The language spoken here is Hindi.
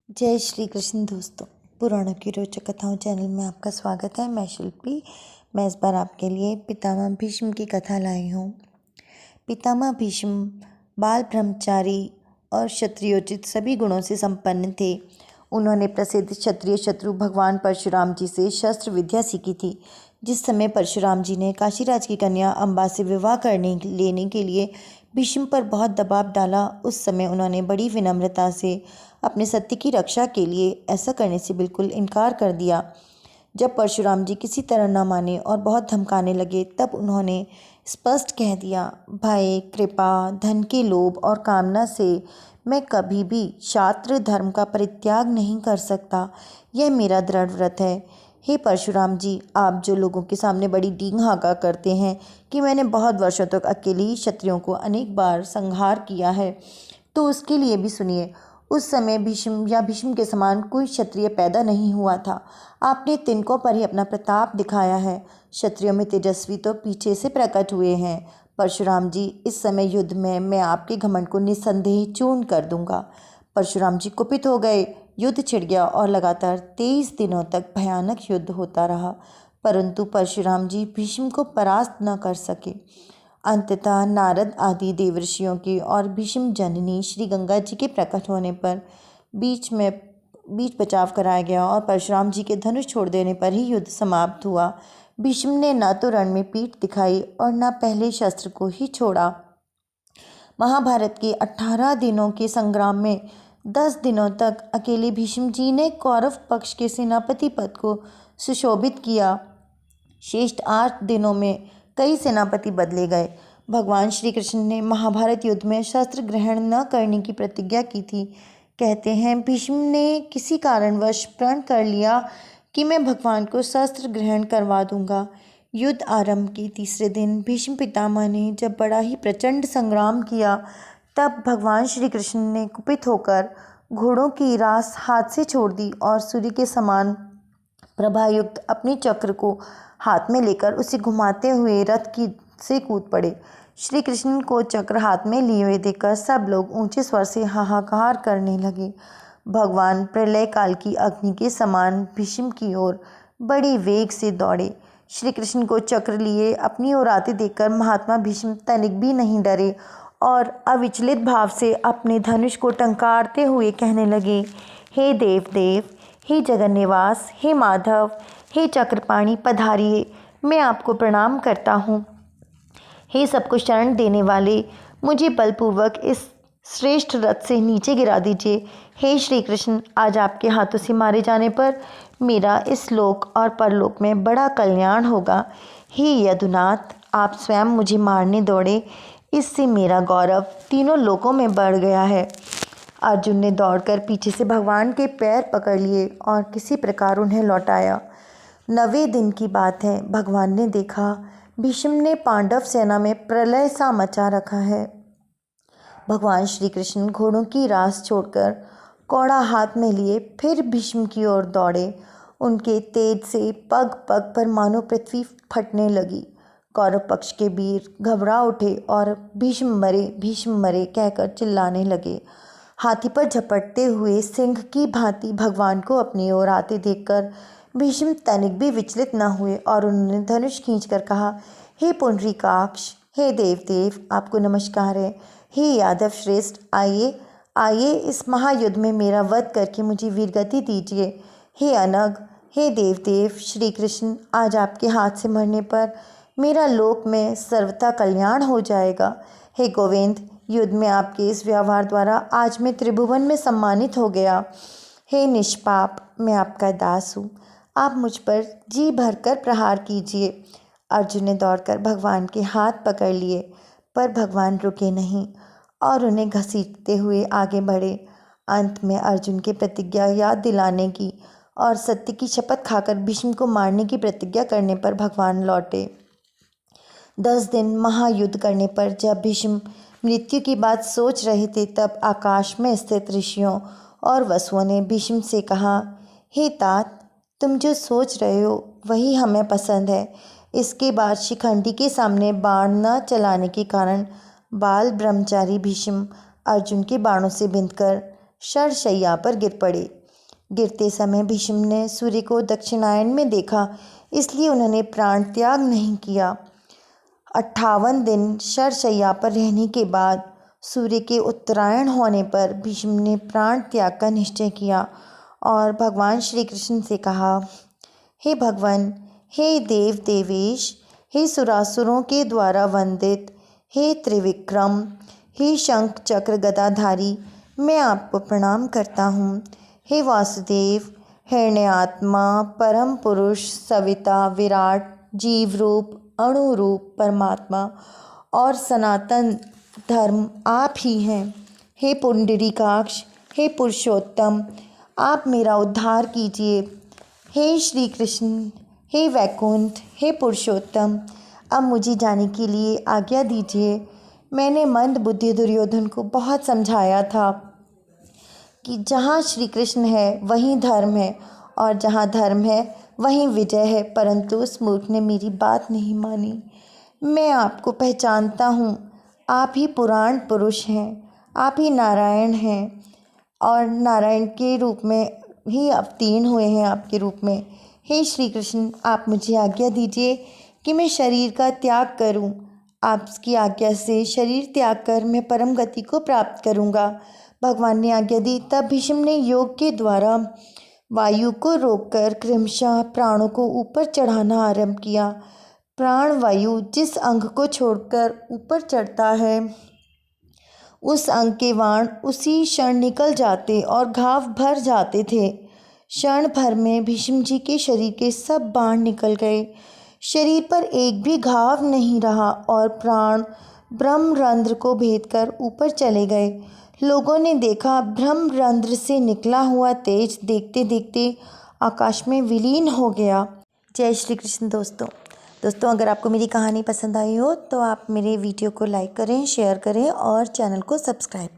जय श्री कृष्ण दोस्तों, पुराणों की रोचक कथाओं चैनल में आपका स्वागत है। मैं शिल्पी। मैं इस बार आपके लिए पितामह भीष्म की कथा लाई हूँ। पितामह भीष्म बाल ब्रह्मचारी और क्षत्रियोचित सभी गुणों से संपन्न थे। उन्होंने प्रसिद्ध क्षत्रिय शत्रु भगवान परशुराम जी से शस्त्र विद्या सीखी थी। जिस समय परशुराम जी ने काशीराज की कन्या अम्बा से विवाह लेने के लिए भीष्म पर बहुत दबाव डाला, उस समय उन्होंने बड़ी विनम्रता से अपने सत्य की रक्षा के लिए ऐसा करने से बिल्कुल इनकार कर दिया। जब परशुराम जी किसी तरह न माने और बहुत धमकाने लगे, तब उन्होंने स्पष्ट कह दिया, भय, कृपा, धन के लोभ और कामना से मैं कभी भी क्षात्र धर्म का परित्याग नहीं कर सकता। यह मेरा दृढ़ व्रत है। हे परशुराम जी, आप जो लोगों के सामने बड़ी डींग हाँका करते हैं कि मैंने बहुत वर्षों तक अकेले ही क्षत्रियों को अनेक बार संहार किया है, तो उसके लिए भी सुनिए। उस समय भीष्म के समान कोई क्षत्रिय पैदा नहीं हुआ था। आपने तिनकों पर ही अपना प्रताप दिखाया है। क्षत्रियों में तेजस्वी तो पीछे से प्रकट हुए हैं। परशुराम जी, इस समय युद्ध में मैं आपके घमंड को निस्संदेह चूर्ण कर दूंगा। परशुराम जी कुपित हो गए। युद्ध छिड़ गया और लगातार 23 दिनों तक भयानक युद्ध होता रहा, परंतु परशुराम जी भीष्म को परास्त न कर सके। अंततः नारद आदि देवर्षियों के और भीष्म जननी श्री गंगा जी के प्रकट होने पर बीच बचाव कराया गया और परशुराम जी के धनुष छोड़ देने पर ही युद्ध समाप्त हुआ। भीष्म ने न तो रण में पीठ दिखाई और न पहले शस्त्र को ही छोड़ा। महाभारत के 18 दिनों के संग्राम में 10 दिनों तक अकेले भीष्म जी ने कौरव पक्ष के सेनापति पद को सुशोभित किया। शेष 8 दिनों में कई सेनापति बदले गए। भगवान श्री कृष्ण ने महाभारत युद्ध में शस्त्र ग्रहण न करने की प्रतिज्ञा की थी। कहते हैं, भीष्म ने किसी कारणवश प्रण कर लिया कि मैं भगवान को शस्त्र ग्रहण करवा दूंगा। युद्ध आरंभ के तीसरे दिन भीष्म पितामह ने जब बड़ा ही प्रचंड संग्राम किया, तब भगवान श्री कृष्ण ने कुपित होकर घोड़ों की रास हाथ से छोड़ दी और सूर्य के समान प्रभायुक्त अपने चक्र को हाथ में लेकर उसे घुमाते हुए रथ से कूद पड़े। श्री कृष्ण को चक्र हाथ में लिए हुए देखकर सब लोग ऊंचे स्वर से हाहाकार करने लगे। भगवान प्रलय काल की अग्नि के समान भीष्म की ओर बड़ी वेग से दौड़े। श्री कृष्ण को चक्र लिए अपनी ओर आते देखकर महात्मा भीष्म तनिक भी नहीं डरे और अविचलित भाव से अपने धनुष को टंकारते हुए कहने लगे, हे देव, हे जगन्निवास, हे माधव, हे चक्रपाणि, पधारिए, मैं आपको प्रणाम करता हूँ। हे सबको शरण देने वाले, मुझे बलपूर्वक इस श्रेष्ठ रथ से नीचे गिरा दीजिए। हे श्री कृष्ण, आज आपके हाथों से मारे जाने पर मेरा इस लोक और परलोक में बड़ा कल्याण होगा। हे यदुनाथ, आप स्वयं मुझे मारने दौड़े, इससे मेरा गौरव तीनों लोकों में बढ़ गया है। अर्जुन ने दौड़कर पीछे से भगवान के पैर पकड़ लिए और किसी प्रकार उन्हें लौटाया। 9वें दिन की बात है। भगवान ने देखा भीष्म ने पांडव सेना में प्रलय सा मचा रखा है। भगवान श्री कृष्ण घोड़ों की रास छोड़कर कौड़ा हाथ में लिए फिर भीष्म की ओर दौड़े। उनके तेज से पग पग पर मानो पृथ्वी फटने लगी। कौरव पक्ष के वीर घबरा उठे और भीष्म मरे कहकर चिल्लाने लगे। हाथी पर झपटते हुए सिंह की भांति भगवान को अपनी ओर आते देखकर भीष्म तनिक भी विचलित न हुए और उन्होंने धनुष खींचकर कहा, हे पुंडरीकाक्ष, हे देव, आपको नमस्कार है। हे यादव श्रेष्ठ, आइए इस महायुद्ध में मेरा वध करके मुझे वीरगति दीजिए। हे अनग, हे देव, श्री कृष्ण, आज आपके हाथ से मरने पर मेरा लोक में सर्वथा कल्याण हो जाएगा। हे गोविंद, युद्ध में आपके इस व्यवहार द्वारा आज मैं त्रिभुवन में सम्मानित हो गया। हे निष्पाप, मैं आपका दास हूँ, आप मुझ पर जी भरकर प्रहार कीजिए। अर्जुन ने दौड़कर भगवान के हाथ पकड़ लिए, पर भगवान रुके नहीं और उन्हें घसीटते हुए आगे बढ़े। अंत में अर्जुन की प्रतिज्ञा याद दिलाने की और सत्य की शपथ खाकर भीष्म को मारने की प्रतिज्ञा करने पर भगवान लौटे। 10 दिन महायुद्ध करने पर जब भीष्म मृत्यु की बात सोच रहे थे, तब आकाश में स्थित ऋषियों और वसुओं ने भीष्म से कहा, हे तात, तुम जो सोच रहे हो वही हमें पसंद है। इसके बाद शिखंडी के सामने बाण न चलाने के कारण बाल ब्रह्मचारी भीष्म अर्जुन के बाणों से बिंधकर शरशैया पर गिर पड़े। गिरते समय भीष्म ने सूर्य को दक्षिणायन में देखा, इसलिए उन्होंने प्राण त्याग नहीं किया। 58 दिन शरशय्या पर रहने के बाद सूर्य के उत्तरायण होने पर भीष्म ने प्राण त्याग का निश्चय किया और भगवान श्री कृष्ण से कहा, हे भगवान, हे देव देवेश, हे सुरासुरों के द्वारा वंदित, हे त्रिविक्रम, हे शंख चक्र गदाधारी, मैं आपको प्रणाम करता हूँ। हे वासुदेव, हिरण्यात्मा, परम पुरुष, सविता, विराट, जीव रूप, अणु रूप परमात्मा और सनातन धर्म आप ही हैं। हे पुंडरीकाक्ष, हे पुरुषोत्तम, आप मेरा उद्धार कीजिए। हे श्री कृष्ण, हे वैकुंठ, हे पुरुषोत्तम, अब मुझे जाने के लिए आज्ञा दीजिए। मैंने मंद बुद्धि दुर्योधन को बहुत समझाया था कि जहाँ श्री कृष्ण है वहीं धर्म है और जहाँ धर्म है वहीं विजय है, परंतु उस मूर्ख ने मेरी बात नहीं मानी। मैं आपको पहचानता हूँ, आप ही पुराण पुरुष हैं, आप ही नारायण हैं और नारायण के रूप में ही अवतीर्ण हुए हैं आपके रूप में। हे श्री कृष्ण, आप मुझे आज्ञा दीजिए कि मैं शरीर का त्याग करूं। आपकी आज्ञा से शरीर त्याग कर मैं परम गति को प्राप्त करूंगा। भगवान ने आज्ञा दी। तब भीष्म ने योग के द्वारा वायु को रोककर क्रमशः प्राणों को ऊपर चढ़ाना आरंभ किया। प्राण वायु जिस अंग को छोड़कर ऊपर चढ़ता है, उस अंग के बाण उसी क्षण निकल जाते और घाव भर जाते थे। क्षण भर में भीष्म जी के शरीर के सब बाण निकल गए, शरीर पर एक भी घाव नहीं रहा और प्राण ब्रह्मरंध्र को भेद कर ऊपर चले गए। लोगों ने देखा, ब्रह्मरंध्र से निकला हुआ तेज देखते देखते आकाश में विलीन हो गया। जय श्री कृष्ण। दोस्तों अगर आपको मेरी कहानी पसंद आई हो तो आप मेरे वीडियो को लाइक करें, शेयर करें और चैनल को सब्सक्राइब